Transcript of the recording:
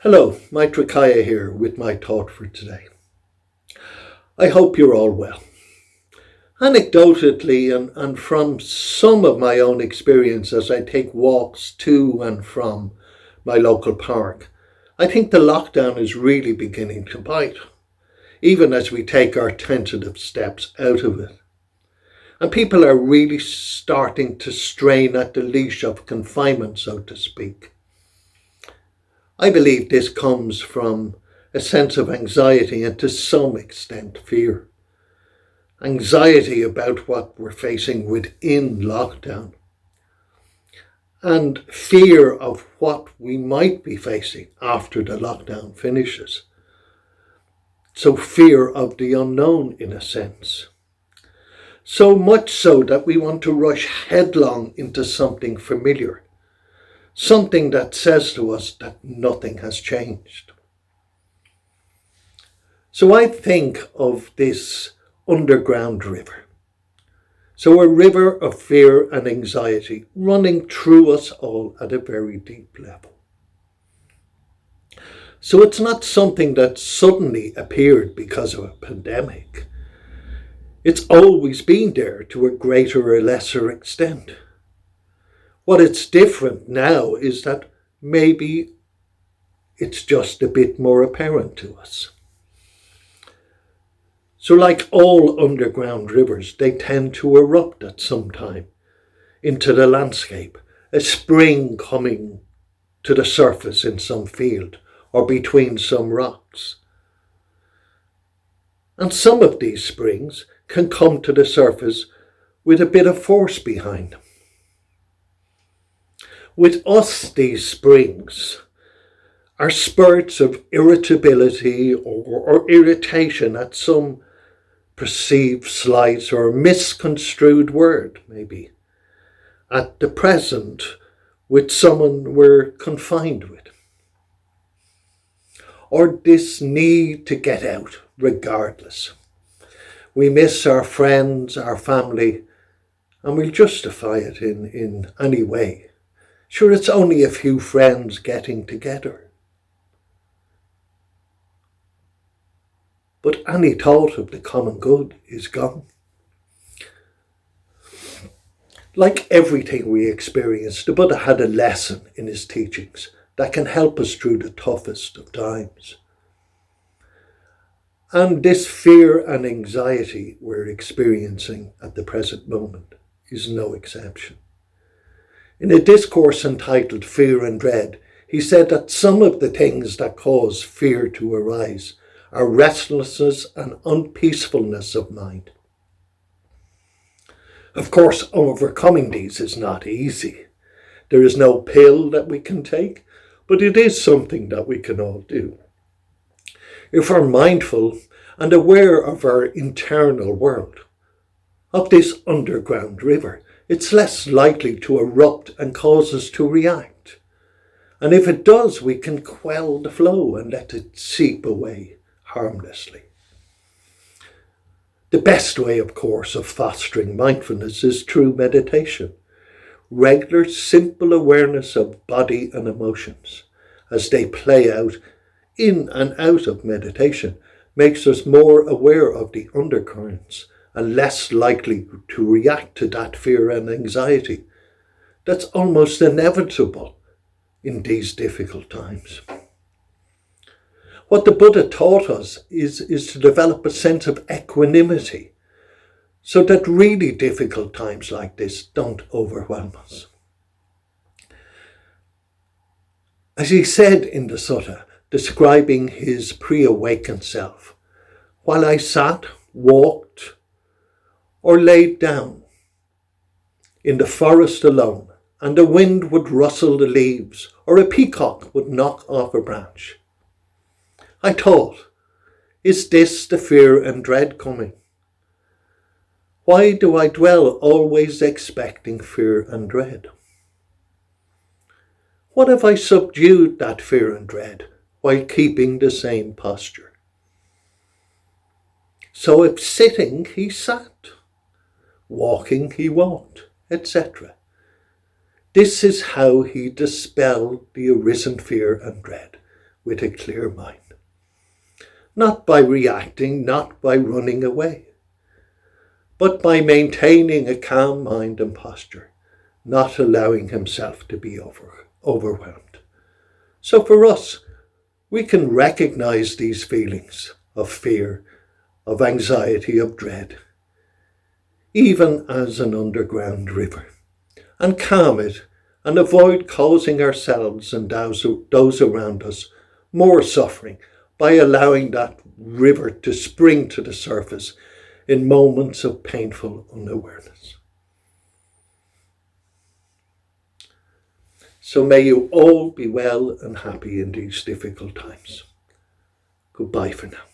Hello, Maitrikaya here with my thought for today. I hope you're all well. Anecdotally, and from some of my own experience as I take walks to and from my local park, I think the lockdown is really beginning to bite, even as we take our tentative steps out of it. And people are really starting to strain at the leash of confinement, so to speak. I believe this comes from a sense of anxiety and to some extent fear. Anxiety about what we're facing within lockdown and fear of what we might be facing after the lockdown finishes. So fear of the unknown in a sense. So much so that we want to rush headlong into something familiar. Something that says to us that nothing has changed. So I think of this underground river. So a river of fear and anxiety running through us all at a very deep level. So it's not something that suddenly appeared because of a pandemic. It's always been there to a greater or lesser extent. What it's different now is that maybe it's just a bit more apparent to us. So like all underground rivers, they tend to erupt at some time into the landscape, a spring coming to the surface in some field or between some rocks. And some of these springs can come to the surface with a bit of force behind them. With us, these springs are spurts of irritability or irritation at some perceived slight or misconstrued word, maybe, at the present with someone we're confined with. Or this need to get out regardless. We miss our friends, our family, and we'll justify it in any way. Sure, it's only a few friends getting together. But any thought of the common good is gone. Like everything we experience, the Buddha had a lesson in his teachings that can help us through the toughest of times. And this fear and anxiety we're experiencing at the present moment is no exception. In a discourse entitled Fear and Dread, he said that some of the things that cause fear to arise are restlessness and unpeacefulness of mind. Of course, overcoming these is not easy. There is no pill that we can take, but it is something that we can all do. If we're mindful and aware of our internal world, of this underground river, it's less likely to erupt and cause us to react. And if it does, we can quell the flow and let it seep away harmlessly. The best way, of course, of fostering mindfulness is through meditation. Regular, simple awareness of body and emotions as they play out in and out of meditation makes us more aware of the undercurrents and less likely to react to that fear and anxiety that's almost inevitable in these difficult times. What the Buddha taught us is to develop a sense of equanimity so that really difficult times like this don't overwhelm us. As he said in the sutta, describing his pre-awakened self, while I sat, walked, or laid down in the forest alone, and the wind would rustle the leaves, or a peacock would knock off a branch, I thought, is this the fear and dread coming? Why do I dwell always expecting fear and dread? What if I subdued that fear and dread while keeping the same posture? So if sitting, he sat. Walking, he walked, etc. This is how he dispelled the arisen fear and dread, with a clear mind. Not by reacting, not by running away, but by maintaining a calm mind and posture, not allowing himself to be overwhelmed. So for us, we can recognize these feelings of fear, of anxiety, of dread, even as an underground river, and calm it and avoid causing ourselves and those around us more suffering by allowing that river to spring to the surface in moments of painful unawareness. So may you all be well and happy in these difficult times. Goodbye for now.